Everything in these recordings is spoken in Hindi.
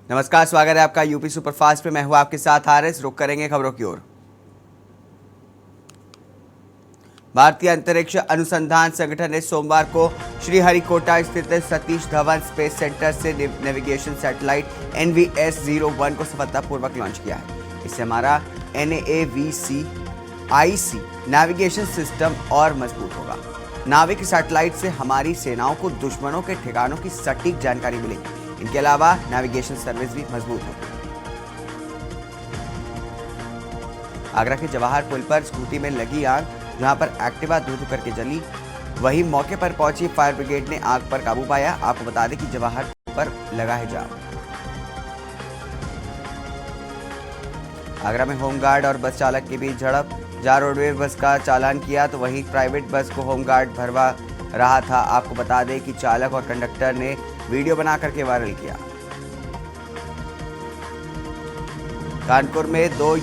नमस्कार, स्वागत है आपका यूपी सुपरफास्ट पे। मैं हूं आपके साथ हारिस। रुक करेंगे खबरों की ओर। भारतीय अंतरिक्ष अनुसंधान संगठन ने सोमवार को श्रीहरिकोटा स्थित सतीश धवन स्पेस सेंटर से नेविगेशन सैटेलाइट NVS-01 को सफलतापूर्वक लॉन्च किया है। इससे हमारा NAVC-IC नेविगेशन सिस्टम और मजबूत होगा। नाविक सैटेलाइट से हमारी सेनाओं को दुश्मनों के ठिकानों की सटीक जानकारी मिलेगी। इनके अलावा नेविगेशन सर्विस भी मजबूत होगी। आगरा के जवाहर पुल पर स्कूटी में लगी आग, जहां पर एक्टिवा धू-धू करके जली, वहीं मौके पर पहुंची फायर ब्रिगेड ने आग पर काबू पाया। आपको बता दें कि जवाहर पर लगा है जाम। आगरा में होमगार्ड और बस चालक के बीच झड़प, जहां रोडवेज बस का चालान किया तो वहीं प्राइवेट बस को होमगार्ड भरवा रहा था। आपको बता दें कि चालक और कंडक्टर ने वीडियो बना करके वायरल किया। कानपुर में दो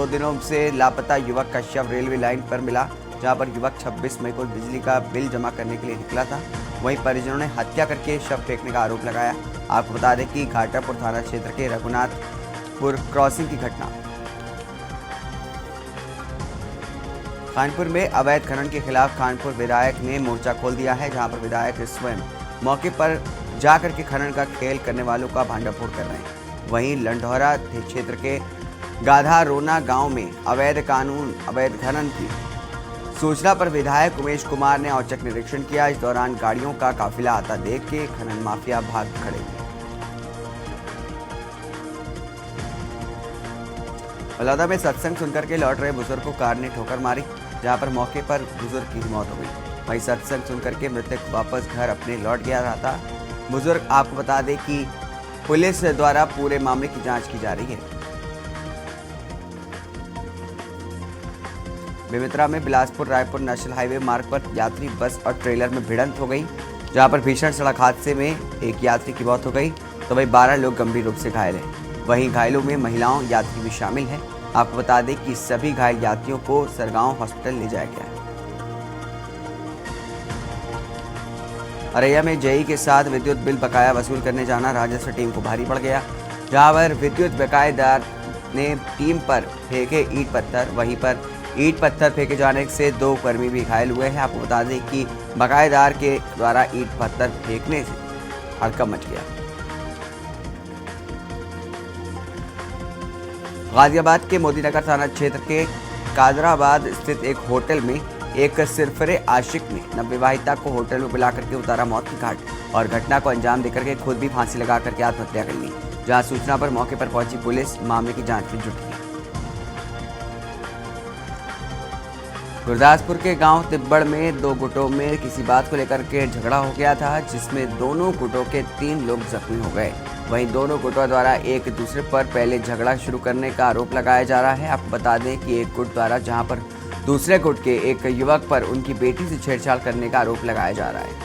दिनों से लापता युवक का शव रेलवे लाइन पर मिला, जहां पर युवक 26 मई को बिजली का बिल जमा करने के लिए निकला था। वहीं परिजनों ने हत्या करके शव फेंकने का आरोप लगाया। आपको बता दें कि घाटापुर थाना क्षेत्र के रघुनाथपुर क्रॉसिंग की घटना। कानपुर में अवैध खनन के खिलाफ कानपुर विधायक ने मोर्चा खोल दिया है, जहां पर विधायक स्वयं मौके पर जाकर के खनन का खेल करने वालों का भांडाफोड़ कर रहे हैं। वहीं लंढौरा क्षेत्र के गाधा रोना गांव में अवैध खनन की सूचना पर विधायक उमेश कुमार ने औचक निरीक्षण किया। इस दौरान गाड़ियों का काफिला आता देख के खनन माफिया भाग खड़े हुए। बलौदा में सत्संग सुनकर के लौट रहे बुजुर्ग को कार ने ठोकर मारी, जहां पर मौके पर बुजुर्ग की मौत हो गई। वहीं सत्संग सुनकर के मृतक वापस घर अपने लौट गया रहा था। बुजुर्ग, आपको बता दें कि पुलिस द्वारा पूरे मामले की जांच की जा रही है। बेमेतरा में बिलासपुर रायपुर नेशनल हाईवे मार्ग पर यात्री बस और ट्रेलर में भिड़ंत हो गई, जहां पर भीषण सड़क हादसे में एक यात्री की मौत हो गई तो वहीं 12 लोग गंभीर रूप से घायल हैं। वहीं घायलों में महिलाओं यात्री भी शामिल हैं। आपको बता दें कि सभी घायल यात्रियों को सरगांव हॉस्पिटल ले जाया गया है। अररिया में जेई के साथ विद्युत बिल बकाया वसूल करने जाना राजस्व टीम को भारी पड़ गया, जहां पर विद्युत बकायेदार ने टीम पर फेंके ईंट पत्थर। वहीं पर ईंट पत्थर फेंके जाने से 2 कर्मी भी घायल हुए हैं। आपको बता दें कि बकायेदार के द्वारा ईंट पत्थर फेंकने से हड़कंप मच गया। गाजियाबाद के मोदीनगर थाना क्षेत्र के कादराबाद स्थित एक होटल में एक सिरफिरे आशिक ने नवविवाहिता को होटल में बुलाकर के उतारा मौत की घाट और घटना को अंजाम देकर के खुद भी फांसी लगा करके आत्महत्या कर ली। जहां सूचना पर मौके पर पहुंची पुलिस मामले की जांच में जुट गई। गुरदासपुर के गांव तिब्बड़ में 2 गुटों में किसी बात को लेकर के झगड़ा हो गया था, जिसमें दोनों गुटों के 3 लोग जख्मी हो गए। वहीं दोनों गुटों द्वारा एक दूसरे पर पहले झगड़ा शुरू करने का आरोप लगाया जा रहा है। आपको बता दें कि एक गुट द्वारा जहां पर दूसरे गुट के एक युवक पर उनकी बेटी से छेड़छाड़ करने का आरोप लगाया जा रहा है।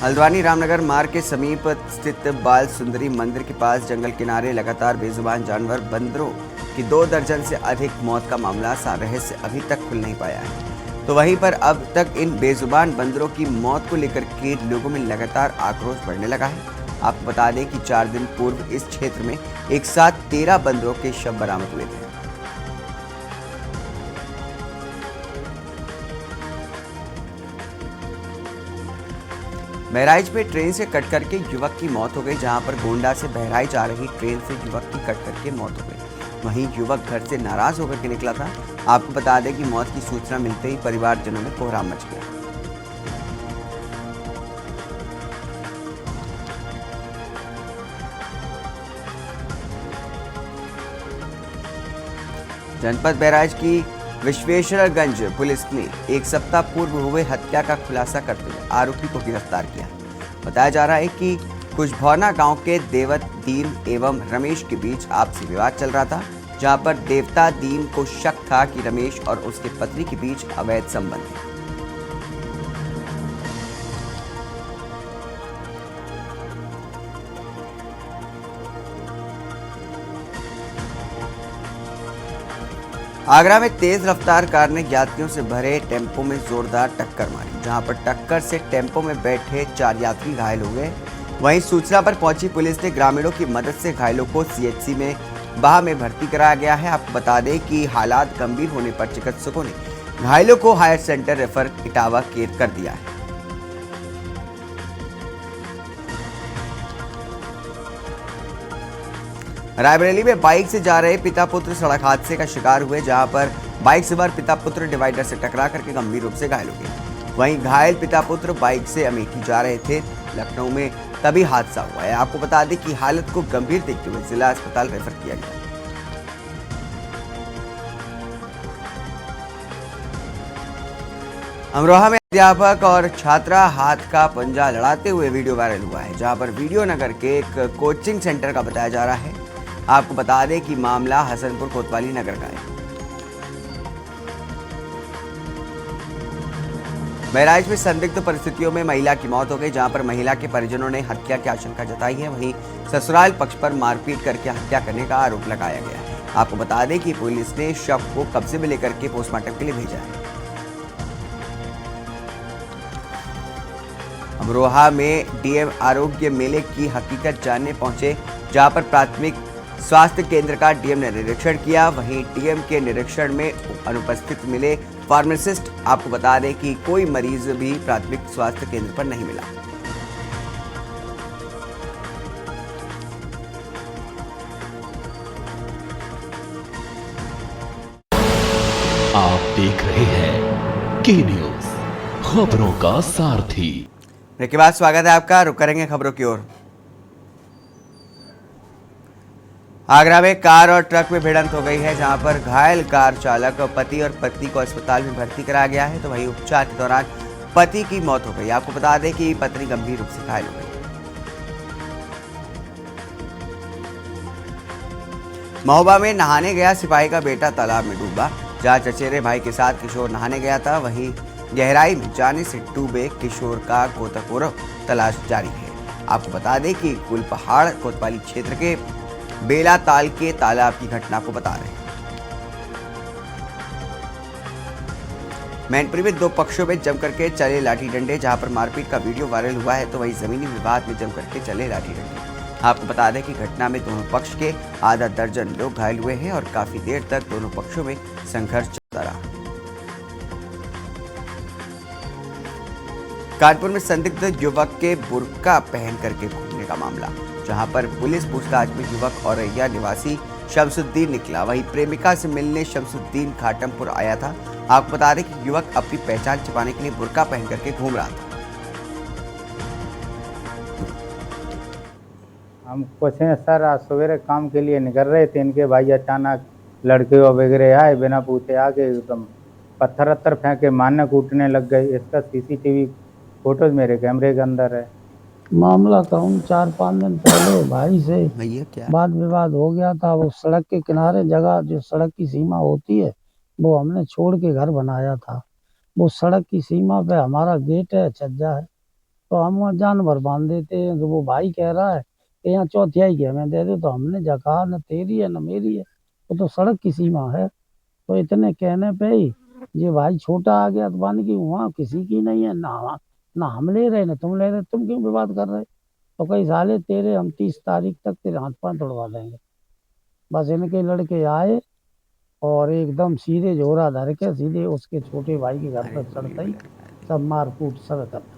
हल्द्वानी रामनगर मार्ग के समीप स्थित बाल सुंदरी मंदिर के पास जंगल किनारे लगातार बेजुबान जानवर बंदरों की 2 दर्जन से अधिक मौत का मामला रहस्य अभी तक खुल नहीं पाया है। तो वहीं पर अब तक इन बेजुबान बंदरों की मौत को लेकर के लोगों में लगातार आक्रोश बढ़ने लगा है। आपको बता दें कि 4 दिन पूर्व इस क्षेत्र में एक साथ 13 बंदरों के शव बरामद हुए थे। बहराइच में ट्रेन से कट करके युवक की मौत हो गई, जहां पर गोंडा से बहराइच आ रही ट्रेन से युवक की कट करके मौत हो गई। वहीं युवक घर से नाराज होकर के निकला था। आपको बता दें कि मौत की सूचना मिलते ही परिवारजनों में कोहराम मच गया। जनपद बहराइच की विश्वेश्वरगंज पुलिस ने एक सप्ताह पूर्व हुए हत्या का खुलासा करते हुए आरोपी को गिरफ्तार किया। बताया जा रहा है कि कुशभौना गांव के देवत दीन एवं रमेश के बीच आपसी विवाद चल रहा था, जहां पर देवता दीन को शक था कि रमेश और उसके पत्नी के बीच अवैध संबंध है। आगरा में तेज रफ्तार कार ने यात्रियों से भरे टेम्पो में जोरदार टक्कर मारी, जहां पर टक्कर से टेम्पो में बैठे 4 यात्री घायल हो गए। वहीं सूचना पर पहुंची पुलिस ने ग्रामीणों की मदद से घायलों को सीएचसी में बाह में भर्ती कराया गया है। आपको बता दें कि हालात गंभीर होने पर चिकित्सकों ने घायलों को हायर सेंटर रेफर इटावा कर दिया है। रायबरेली में बाइक से जा रहे पिता पुत्र सड़क हादसे का शिकार हुए, जहां पर बाइक सवार पिता पुत्र डिवाइडर से टकरा करके गंभीर रूप से घायल हो गए। वहीं घायल पिता पुत्र बाइक से अमेठी जा रहे थे। लखनऊ में तभी हादसा हुआ है। आपको बता दें कि हालत को गंभीर देखते हुए जिला अस्पताल रेफर किया गया। अमरोहा में अध्यापक और छात्रा हाथ का पंजा लड़ाते हुए वीडियो वायरल हुआ है, जहां पर वीडियो नगर के एक कोचिंग सेंटर का बताया जा रहा है। आपको बता दें कि मामला हसनपुर कोतवाली नगर का है। बहराइच में संदिग्ध परिस्थितियों में महिला की मौत हो गई, जहां पर महिला के परिजनों ने हत्या की आशंका जताई है। वहीं ससुराल पक्ष पर मारपीट करके हत्या करने का आरोप लगाया गया है। आपको बता दें कि पुलिस ने शव को कब्जे में लेकर के पोस्टमार्टम के लिए भेजा है। अमरोहा में डीएम आरोग्य मेले की हकीकत जानने पहुंचे, जहां पर प्राथमिक स्वास्थ्य केंद्र का डीएम ने निरीक्षण किया। वहीं डीएम के निरीक्षण में अनुपस्थित मिले फार्मासिस्ट। आपको बता दें कि कोई मरीज भी प्राथमिक स्वास्थ्य केंद्र पर नहीं मिला। आप देख रहे हैं के न्यूज, खबरों का सारथी। ब्रेक के बाद स्वागत है आपका। रुक करेंगे खबरों की ओर। आगरा में कार और ट्रक में भिड़ंत हो गई है, जहां पर घायल कार चालक पति और पत्नी को अस्पताल में भर्ती कराया गया है, तो वहीं उपचार के दौरान पति की मौत हो गई। आपको बता दें कि पत्नी गंभीर रूप से घायल हो गई। महोबा में नहाने गया सिपाही का बेटा तालाब में डूबा, जहां चचेरे भाई के साथ किशोर नहाने गया था। वहीं गहराई में जाने से डूबे किशोर का गोताखोरों तलाश जारी है। आपको बता दें कि कुलपहाड़ कोतवाली क्षेत्र के बेला ताल के तालाब की घटना को बता रहे हैं। मैनपुरी में 2 पक्षों में जम करके चले लाठी डंडे, जहां पर मारपीट का वीडियो वायरल हुआ है, तो वहीं जमीनी विवाद में जम करके चले लाठी डंडे। आपको बता दें कि घटना में दोनों पक्ष के आधा दर्जन लोग घायल हुए हैं और काफी देर तक दोनों पक्षों में संघर्ष चलता रहा। कानपुर में संदिग्ध युवक के बुर्का पहन करके घूमने का मामला, जहां पर पुलिस पूछताछ में युवक औरैया निवासी शमसुद्दीन निकला। वहीं प्रेमिका से मिलने शमसुद्दीन घाटमपुर आया था। आपको बता दें कि युवक अपनी पहचान छिपाने के लिए बुर्का पहन करके घूम रहा था। हम कुछ हैं सर, आज सवेरे काम के लिए निकल रहे थे, इनके भाई अचानक लड़के वगैरह आए, बिना पूछे आके एकदम पत्थर वत्थर फेंके मारने कूटने लग गए। इसका सीसीटीवी फोटोज मेरे कैमरे के अंदर है। मामला कहूँ 4-5 दिन पहले भाई से वाद विवाद हो गया था। वो सड़क के किनारे जगह जो सड़क की सीमा होती है वो हमने छोड़ के घर बनाया था। वो सड़क की सीमा पे हमारा गेट है, छज्जा है, तो हम वहाँ जानवर बांध देते हैं। तो वो भाई कह रहा है कि यहाँ चौथियाई की हमें दे दे, तो हमने जगह न तेरी है न मेरी है, वो तो सड़क की सीमा है। तो इतने कहने पे ही ये भाई छोटा आ गया, तो बानी की वहाँ किसी की नहीं है, ना हम ले रहे ना तुम ले रहे, तुम क्यों विवाद कर रहे। तो कई साले तेरे हम 30 तारीख तक तेरे हाथ पांव तोड़वा देंगे। बस इनके लड़के आए और एकदम सीधे जोरा धर के सीधे उसके छोटे भाई के घर पर चढ़ते ही सब मार कूट सब करता।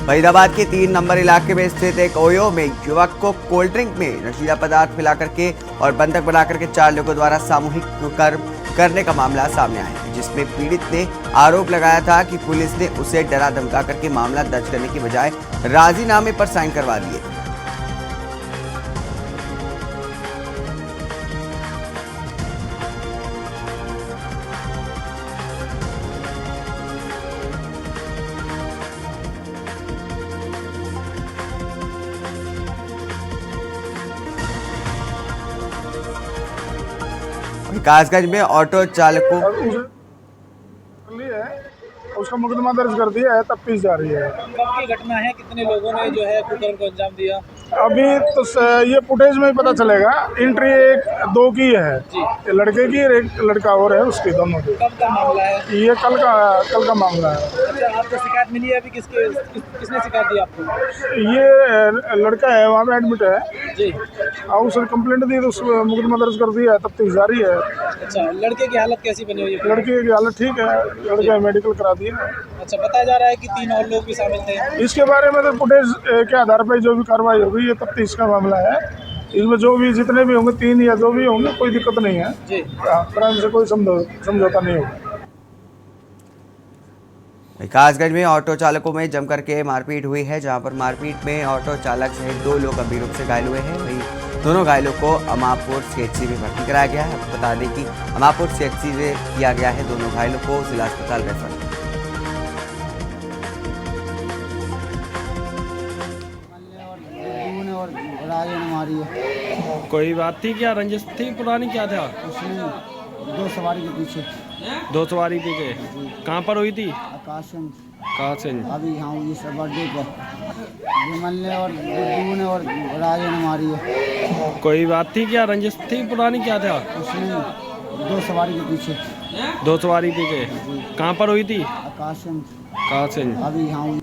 फरीदाबाद के 3 नंबर इलाके में स्थित एक ओयो में युवक को कोल्ड ड्रिंक में नशीला पदार्थ मिला करके और बंधक बना करके 4 लोगों द्वारा सामूहिक कुकर्म करने का मामला सामने आया है, जिसमें पीड़ित ने आरोप लगाया था कि पुलिस ने उसे डरा धमका करके मामला दर्ज करने की बजाय राजीनामे पर साइन करवा दिए। विकासगंज में ऑटो चालकों उसका मुकदमा दर्ज कर दिया है, तफ्तीश जारी है। कब की घटना है, कितने लोगों ने जो है कुकर्म को अंजाम दिया? अभी तो ये फुटेज में ही पता चलेगा। एंट्री एक दो की है, ये लड़के की और एक लड़का और है उसकी, दोनों की। कब का मामला है? ये कल का मामला है। अच्छा, आपको शिकायत मिली है? अभी किसने शिकायत दी आपको? ये लड़का है, वहाँ पे एडमिट है जी। और उसने कंप्लेंट दी तो उसको मुकदमा दर्ज कर दिया है, तफ्तीश जारी है। अच्छा, लड़के की हालत कैसी बनी हुई है? लड़के की हालत ठीक है, लड़के मेडिकल करा दिया। अच्छा, बताया जा रहा है कि 3 और लोग भी शामिल थे। इसके बारे में तो फुटेज के आधार पर जो भी कार्रवाई होगी, ये तफ्तीश का मामला है। इसमें जो भी जितने भी होंगे, 3 या जो भी होंगे, कोई दिक्कत नहीं है जी। क्राइम से कोई समझौता नहीं होगा। विकासगंज में ऑटो चालकों में जमकर के मारपीट हुई है, जहां पर मारपीट में ऑटो चालक सहित 2 लोग गंभीर रूप से घायल हुए हैं। वहीं दोनों घायलों को अमापुर सीएचसी में भर्ती कराया गया है। आपको बता दें कि अमापुर सीएचसी में किया गया है दोनों घायलों को जिला अस्पताल रेफर। कोई बात थी क्या? रंजिश थी पुरानी? क्या था? उसमें 2 सवारी के पीछे 2 सवारी पे के। कहाँ पर हुई थी? आकाशन कहाँ से? अभी यहाँ हुई सब बर्थडे पर विमल ने और गुड्डू ने और राजे ने मारी है। कोई बात थी क्या? रंजिश थी पुरानी? क्या था? उसमें 2 सवारी के पीछे 2 सवारी पे के। कहाँ पर हुई थी? आकाशन कहाँ से? अभी यहाँ हुई।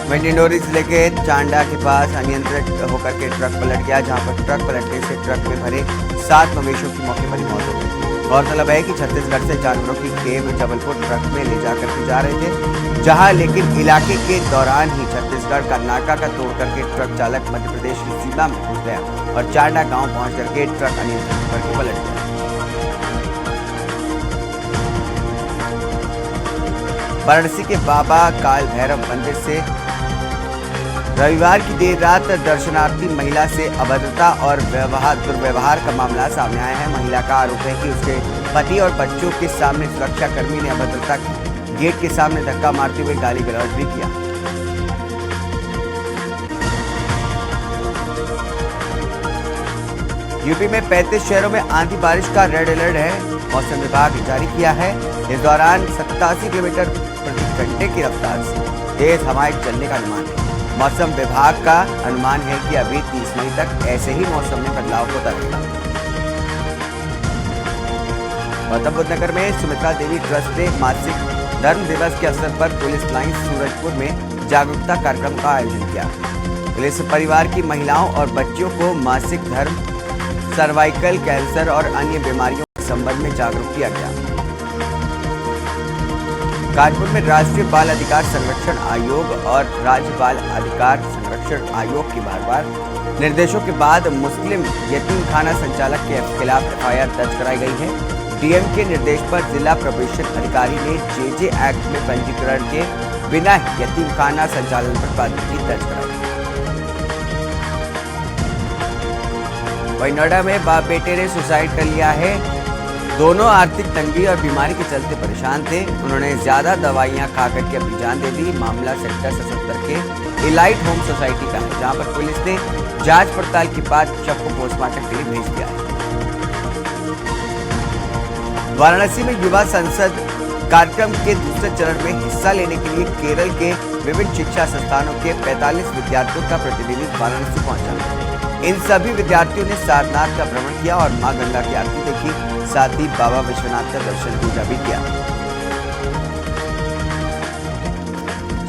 वहीं डिंडोरी जिले के चांडा के पास अनियंत्रित होकर के ट्रक पलट गया, जहां पर ट्रक पलटने से ट्रक में भरे 7 मवेशियों की मौके पर ही मौत हो गई। गौरतलब है कि छत्तीसगढ़ से जानवरों की खेप जबलपुर ट्रक में ले जाकर के जा रहे थे, जहां लेकिन इलाके के दौरान ही छत्तीसगढ़ का नाका का तोड़ करके ट्रक चालक मध्य प्रदेश की सीमा में घुस गया और चांडा गाँव पहुँच करके ट्रक अनियंत्रित होकर के पलट गया। वाराणसी के बाबा काल भैरव मंदिर से रविवार की देर रात दर्शनार्थी महिला से अभद्रता और दुर्व्यवहार का मामला सामने आया है। महिला का आरोप है कि उसके पति और बच्चों के सामने सुरक्षा कर्मी ने अभद्रता की, गेट के सामने धक्का मारते हुए गाली गलौज भी किया। यूपी में 35 शहरों में आंधी बारिश का रेड अलर्ट है, मौसम विभाग ने जारी किया है। इस दौरान 87 किलोमीटर प्रति घंटे की रफ्तार से तेज हवाएं चलने का अनुमान है। मौसम विभाग का अनुमान है कि अभी 30 मई तक ऐसे ही मौसम में बदलाव होता रहेगा। गौतम बुद्ध नगर में सुमित्रा देवी ट्रस्ट ने मासिक धर्म दिवस के अवसर पर पुलिस लाइन सूरजपुर में जागरूकता कार्यक्रम का आयोजन किया। पुलिस परिवार की महिलाओं और बच्चियों को मासिक धर्म, सर्वाइकल कैंसर और अन्य बीमारियों के संबंध में जागरूक किया गया। कानपुर में राष्ट्रीय बाल अधिकार संरक्षण आयोग और राज्य बाल अधिकार संरक्षण आयोग की बार-बार निर्देशों के बाद मुस्लिम यतीम खाना संचालक के खिलाफ एफआईआर दर्ज कराई गई है। डीएम के निर्देश पर जिला प्रवेशन अधिकारी ने जेजे एक्ट में पंजीकरण के बिना यतीम खाना संचालन पर प्राथमिकी दर्ज कराई। वहीं नोएडा में बाप बेटे ने सुसाइड कर लिया है। दोनों आर्थिक तंगी और बीमारी के चलते परेशान थे। उन्होंने ज्यादा दवाइयां खा करके अपनी जान दे दी। मामला सेक्टर 77 के इलाइट होम सोसाइटी का है, जहां पर पुलिस ने जांच पड़ताल के बाद शव को पोस्टमार्टम के लिए भेज दिया है। वाराणसी में युवा संसद कार्यक्रम के दूसरे चरण में हिस्सा लेने के लिए केरल के विभिन्न शिक्षा संस्थानों के 45 विद्यार्थियों का प्रतिनिधि वाराणसी पहुंचा। इन सभी विद्यार्थियों ने सारनाथ का भ्रमण किया और मां गंगा की आरती देखी, साथ ही बाबा विश्वनाथ का दर्शन पूजा भी किया।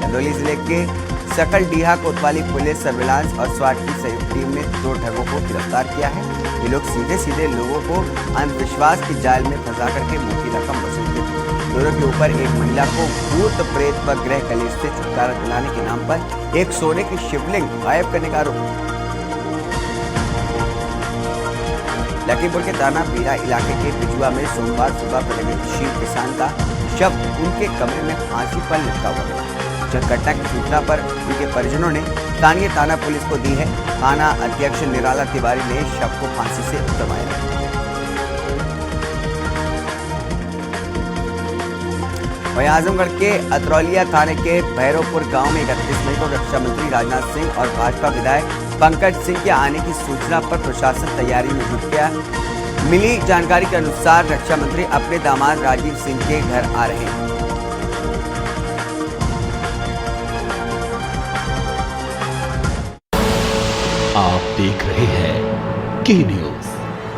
चंदौली जिले के सकलडीहा कोतवाली पुलिस सर्विलांस और स्वाट की संयुक्त टीम ने 2 ठगों को गिरफ्तार किया है। ये लोग सीधे लोगों को अंधविश्वास के जाल में फंसा करके मोटी रकम वसूलते थे। दोनों के ऊपर एक महिला को भूत प्रेत व ग्रह कलेश से छुटकारा दिलाने के नाम पर एक सोने की शिवलिंग गायब करने का आरोप। लखीमपुर के ताना बीरा इलाके के बिजुआ में सोमवार सुबह प्रगतिशील किसान का शव उनके कमरे में फांसी पर लटका हुआ मिला। जब घटना की सूचना पर उनके परिजनों ने स्थानीय थाना पुलिस को दी है। थाना अध्यक्ष निराला तिवारी ने शव को फांसी से उतरवाया। वहीं आजमगढ़ के अतरौलिया थाने के भैरवपुर गांव में 31 मई को रक्षा मंत्री राजनाथ सिंह और भाजपा विधायक पंकज सिंह के आने की सूचना पर प्रशासन तैयारी में जुट गया। मिली जानकारी के अनुसार रक्षा मंत्री अपने दामाद राजीव सिंह के घर आ रहे हैं। देख रहे हैं के न्यूज,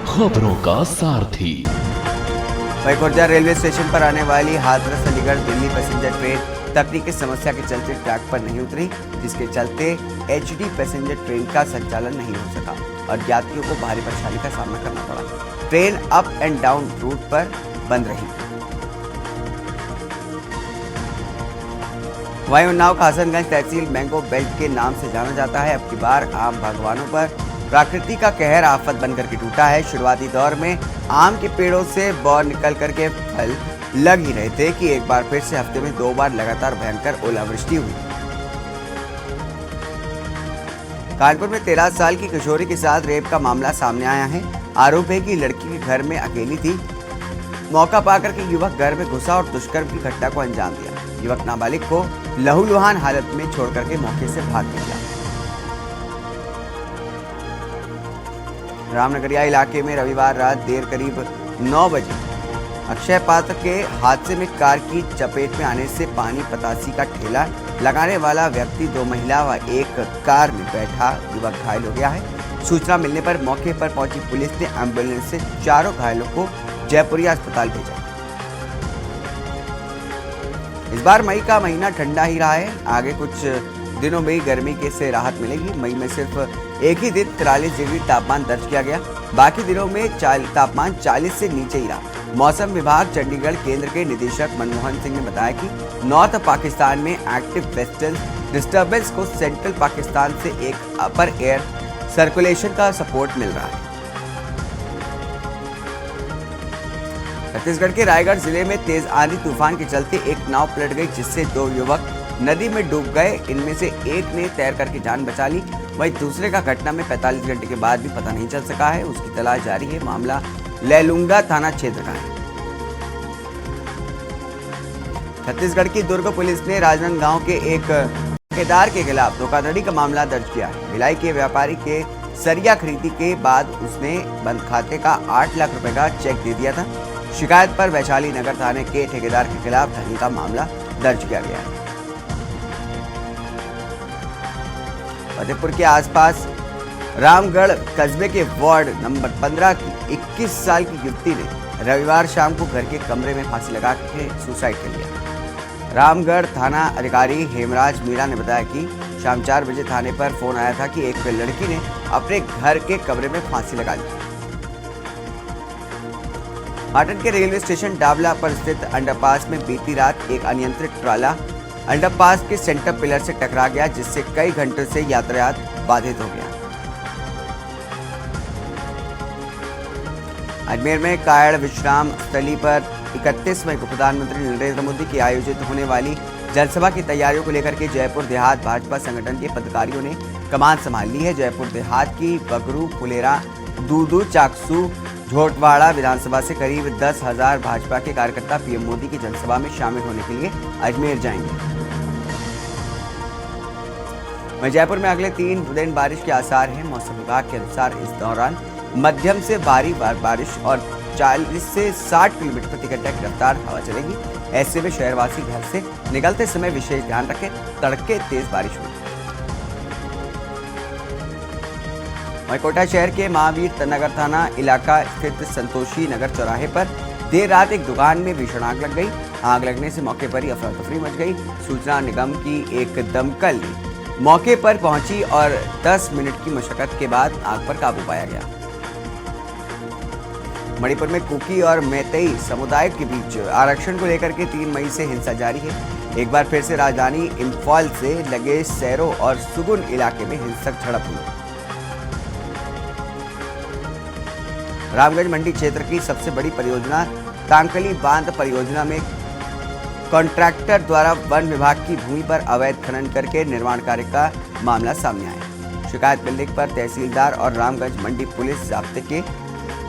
खबरों का सारथी। वहीं खुर्जा रेलवे स्टेशन पर आने वाली हाथरस अलीगढ़ दिल्ली पैसेंजर ट्रेन तकनीकी समस्या के चलते ट्रैक पर नहीं उतरी, जिसके चलते एचडी पैसेंजर ट्रेन का संचालन नहीं हो सका और यात्रियों को भारी परेशानी का सामना करना पड़ा। Train up and down route पर बंद रही। वहीं उन्नाव का हसनगंज तहसील मैंगो बेल्ट के नाम से जाना जाता है। अब की बार आम बागवानों पर प्रकृति का कहर आफत बनकर के टूटा है। शुरुआती दौर में आम के पेड़ों से बौर निकल करके फल लग ही रहे थे कि एक बार फिर से हफ्ते में 2 बार लगातार भयंकर ओलावृष्टि हुई। कानपुर में 13 साल की किशोरी के साथ रेप का मामला सामने आया है। आरोप है कि लड़की के घर में अकेली थी। मौका पाकर के युवक घर में घुसा और दुष्कर्म की घटना को अंजाम दिया। युवक नाबालिग को लहूलुहान हालत में छोड़ करके मौके से भाग निकला। रामनगरिया इलाके में रविवार रात देर करीब 9 बजे अक्षय पात्र के हादसे में कार की चपेट में आने से पानी पतासी का ठेला लगाने वाला व्यक्ति 2 महिला व एक कार में बैठा युवक घायल हो गया है। सूचना मिलने पर मौके पर पहुंची पुलिस ने एम्बुलेंस से चारों घायलों को जयपुरिया अस्पताल भेजा। इस बार मई का महीना ठंडा ही रहा है। आगे कुछ दिनों में गर्मी के से राहत मिलेगी। मई में सिर्फ एक ही दिन 43 डिग्री तापमान दर्ज किया गया। बाकी दिनों में तापमान 40 से नीचे ही रहा। मौसम विभाग चंडीगढ़ केंद्र के निदेशक मनमोहन सिंह ने बताया कि नॉर्थ पाकिस्तान में एक्टिव वेस्टर्न डिस्टर्बेंस को सेंट्रल पाकिस्तान से एक अपर एयर सर्कुलेशन का सपोर्ट मिल रहा है। छत्तीसगढ़ के रायगढ़ जिले में तेज आंधी तूफान के चलते एक नाव पलट गई, जिससे 2 युवक नदी में डूब गए। इनमें से एक ने तैर करके जान बचा ली, वहीं दूसरे का घटना में 45 घंटे के बाद भी पता नहीं चल सका है। उसकी तलाश जारी है। मामला लैलूंगा थाना क्षेत्र का है। छत्तीसगढ़ की दुर्ग पुलिस ने राजनांदगांव के एक ठेकेदार के खिलाफ धोखाधड़ी का मामला दर्ज किया है। भिलाई के व्यापारी के सरिया खरीदी के बाद उसने बंद खाते का 8 लाख रुपए का चेक दे दिया था। शिकायत पर वैशाली नगर थाने के ठेकेदार के खिलाफ ठगी का मामला दर्ज किया गया है। फतेहपुर के आसपास रामगढ़ कस्बे के वार्ड नंबर 15 की 21 साल की युवती ने रविवार शाम को घर के कमरे में फांसी लगा के सुसाइड कर लिया। रामगढ़ थाना अधिकारी हेमराज मीणा ने बताया कि शाम 4 बजे थाने पर फोन आया था कि एक लड़की ने अपने घर के कमरे में फांसी लगा ली। पाटन के रेलवे स्टेशन डाबला पर स्थित अंडरपास में बीती रात एक अनियंत्रित ट्राला अंडरपास के सेंटर पिलर से टकरा गया, जिससे कई घंटों से यातायात बाधित हो गया। अजमेर में कायड़ विश्राम स्थली पर 31 मई को प्रधानमंत्री नरेंद्र मोदी की आयोजित होने वाली जनसभा की तैयारियों को लेकर के जयपुर देहात भाजपा संगठन के पदाधिकारियों ने कमान संभाल ली है। जयपुर देहात की बगरू, फुलेरा, दूदू, चाकसू, झोटवाड़ा विधानसभा से करीब 10,000 भाजपा के कार्यकर्ता पीएम मोदी की जनसभा में शामिल होने के लिए अजमेर जाएंगे। वहीं जयपुर में अगले 3 दिन बारिश के आसार हैं। मौसम विभाग के अनुसार इस दौरान मध्यम से भारी बारिश और 40 से 60 किलोमीटर प्रति घंटा की रफ्तार हवा चलेगी। ऐसे में शहरवासी घर से निकलते समय विशेष ध्यान रखें, तड़के तेज बारिश हुई। वहीं कोटा शहर के महावीर नगर थाना इलाका स्थित संतोषी नगर चौराहे पर देर रात एक दुकान में भीषण आग लग गई। आग लगने से मौके पर ही अफरा तफरी मच गई। सूचना निगम की एक दमकल मौके पर पहुंची और 10 मिनट की मशक्कत के बाद आग पर काबू पाया गया। मणिपुर में कुकी और मैतेई समुदाय के बीच आरक्षण को लेकर के 3 मई से हिंसा जारी है। एक बार फिर से राजधानी इंफॉल से लगे सैरो और सुगुन इलाके में हिंसक झड़प हुई। रामगंज मंडी क्षेत्र की सबसे बड़ी परियोजना तांकली बांध परियोजना में कॉन्ट्रैक्टर द्वारा वन विभाग की भूमि पर अवैध खनन करके निर्माण कार्य का मामला सामने आया। शिकायत मिलने पर तहसीलदार और रामगंज मंडी पुलिस जाब्ते के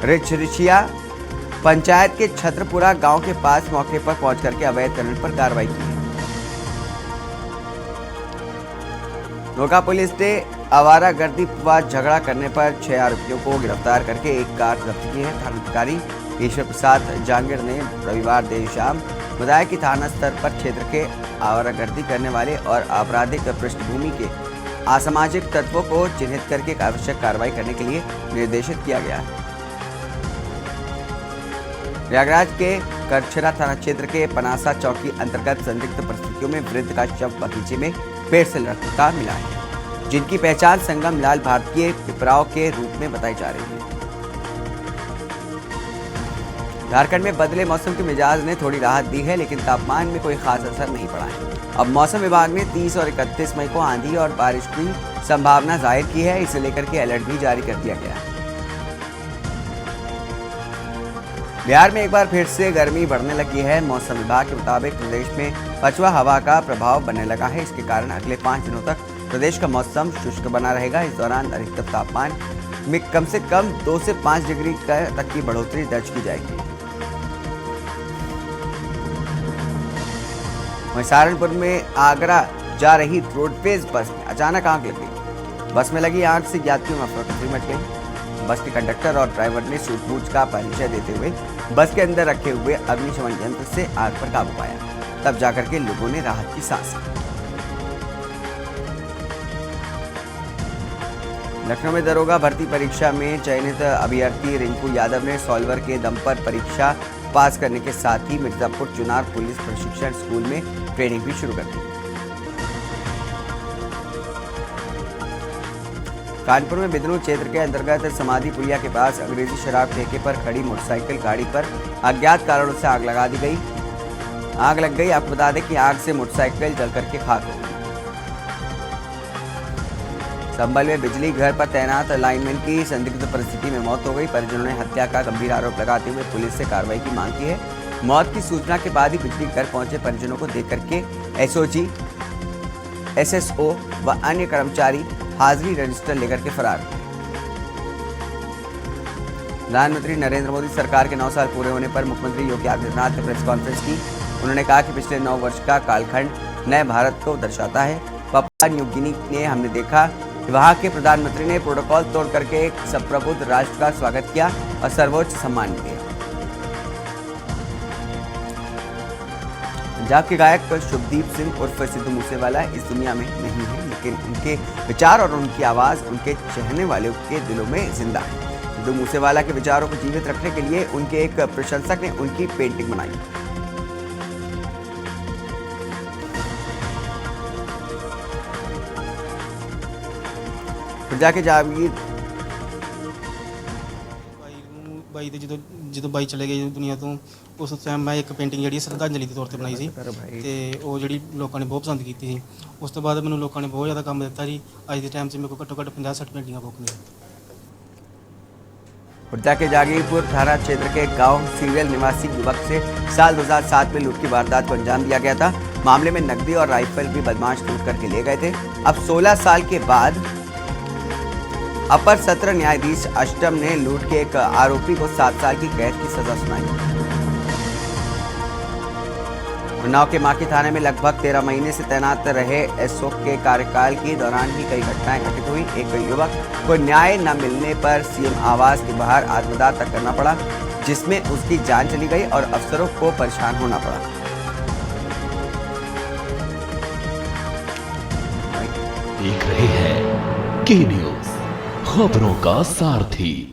रिछरिछिया पंचायत के छत्रपुरा गांव के पास मौके पर पहुंच करके अवैध खनन पर कार्रवाई की है। नोका पुलिस ने आवारागर्दी व झगड़ा करने पर 6 आरोपियों को गिरफ्तार करके एक कार जब्त की है। थानाधिकारी ईश्वर प्रसाद जांगीर ने रविवार देर शाम बताया कि थाना स्तर पर क्षेत्र के आवारागर्दी करने वाले और आपराधिक पृष्ठभूमि के असामाजिक तत्वों को चिन्हित करके आवश्यक कार्रवाई करने के लिए निर्देशित किया गया है। प्रयागराज के करछरा थाना क्षेत्र के पनासा चौकी अंतर्गत संदिग्ध परिस्थितियों में वृद्ध का शव बगीचे में पेड़ से लटका मिला है, जिनकी पहचान संगम लाल भारतीय पिपराव के रूप में बताई जा रही है। झारखंड में बदले मौसम के मिजाज ने थोड़ी राहत दी है, लेकिन तापमान में कोई खास असर नहीं पड़ा है। अब मौसम विभाग ने 30 और 31 मई को आंधी और बारिश की संभावना जाहिर की है। इसे लेकर के अलर्ट भी जारी कर दिया गया है। बिहार में एक बार फिर से गर्मी बढ़ने लगी है। मौसम विभाग के मुताबिक प्रदेश में पछुआ हवा का प्रभाव बनने लगा है। इसके कारण अगले 5 दिनों तक प्रदेश का मौसम शुष्क बना रहेगा। इस दौरान अधिकतम तापमान में कम से कम 2 से 5 डिग्री तक की बढ़ोतरी दर्ज की जाएगी। वहीं सहारनपुर में आगरा जा रही रोडवेज बस में अचानक आग लग गई। बस में लगी आग से यात्रियों में अफरा-तफरी मच गई। बस के कंडक्टर और ड्राइवर ने सूझबूझ का परिचय देते हुए बस के अंदर रखे हुए अग्निशमन यंत्र से आग पर काबू पाया। तब जाकर के लोगों ने राहत की सांस ली। लखनऊ में दरोगा भर्ती परीक्षा में चयनित अभ्यर्थी रिंकू यादव ने सॉल्वर के दम पर परीक्षा पास करने के साथ ही मिर्जापुर चुनार पुलिस प्रशिक्षण स्कूल में ट्रेनिंग भी शुरू कर दी। कानपुर में बिदनूर क्षेत्र के अंतर्गत समाधि पुलिया के पास अंग्रेजी शराब ठेके पर खड़ी मोटरसाइकिल गाड़ी पर अज्ञात कारणों से आग लगा दी गई। आग लग गई। आपको बता दें कि आग से मोटरसाइकिल जल करके खाक हो गई। संभल में बिजली घर पर तैनात लाइनमैन की संदिग्ध परिस्थिति में मौत हो गई। परिजनों ने हत्या का गंभीर आरोप लगाते हुए पुलिस से कार्रवाई की मांग की है। मौत की सूचना के बाद ही बिजली घर पहुंचे परिजनों को देख करके एसओजी, एसएसओ व अन्य कर्मचारी हाजिरी रजिस्टर लेकर के फरार हुए। प्रधानमंत्री नरेंद्र मोदी सरकार के 9 साल पूरे होने पर मुख्यमंत्री योगी आदित्यनाथ ने प्रेस कॉन्फ्रेंस की। उन्होंने कहा कि पिछले 9 वर्ष का कालखंड नए भारत को दर्शाता है। पपुआ न्यू गिनी ने हमने देखा कि वहां के प्रधानमंत्री ने प्रोटोकॉल तोड़ करके एक संप्रभुत्व राष्ट्र का स्वागत किया और सर्वोच्च सम्मान दिया। पंजाब के गायक शुभदीप सिंह उर्फ सिद्धू मूसेवाला इस दुनिया में नहीं है, लेकिन उनके विचार और उनकी आवाज उनके चाहने वालों के दिलों में जिंदा है। सिद्धू मूसेवाला के विचारों को जीवित रखने के लिए उनके एक प्रशंसक ने उनकी पेंटिंग बनाई। जाके जागीर ਬਾਈ ਦੇ ਜਦੋਂ ਬਾਈ ਚਲੇ ਗਏ ਦੁਨੀਆ ਤੋਂ ਉਸ ਟਾਈਮ ਮੈਂ ਇੱਕ ਪੇਂਟਿੰਗ ਜਿਹੜੀ ਸ਼ਰਧਾਂਜਲੀ ਦੇ ਤੌਰ ਤੇ ਬਣਾਈ ਸੀ ਤੇ ਉਹ ਜਿਹੜੀ ਲੋਕਾਂ ਨੇ ਬਹੁਤ ਪਸੰਦ ਕੀਤੀ ਸੀ। ਉਸ ਤੋਂ ਬਾਅਦ ਮੈਨੂੰ ਲੋਕਾਂ ਨੇ ਬਹੁਤ ਜ਼ਿਆਦਾ ਕੰਮ ਦਿੱਤਾ ਜੀ। ਅੱਜ ਦੇ ਟਾਈਮ 'ਚ ਮੇਰੇ ਕੋਲ ਘੱਟੋ ਘੱਟ 50-60 पेंटिंगां बुक ने। खुर्जा के जागीरपुर थाना क्षेत्र के गांव सीरियल निवासी युवक से साल 2007 में लूट की वारदात को अंजाम दिया गया था। मामले में नकदी और राइफल भी बदमाश लूट करके ले गए थे। अब 16 साल के बाद अपर सत्र न्यायाधीश अष्टम ने लूट के एक आरोपी को 7 साल की कैद की सजा सुनाई। उन्नाव के माकी थाने में लगभग 13 महीने से तैनात रहे एसओ के कार्यकाल के दौरान ही कई घटनाएं घटित हुई। एक युवक को न्याय न मिलने पर सीएम आवास के बाहर आत्मदाह तक करना पड़ा, जिसमें उसकी जान चली गई और अफसरों को परेशान होना पड़ा। देख रहे हैं के न्यूज़, खबरों का सारथी।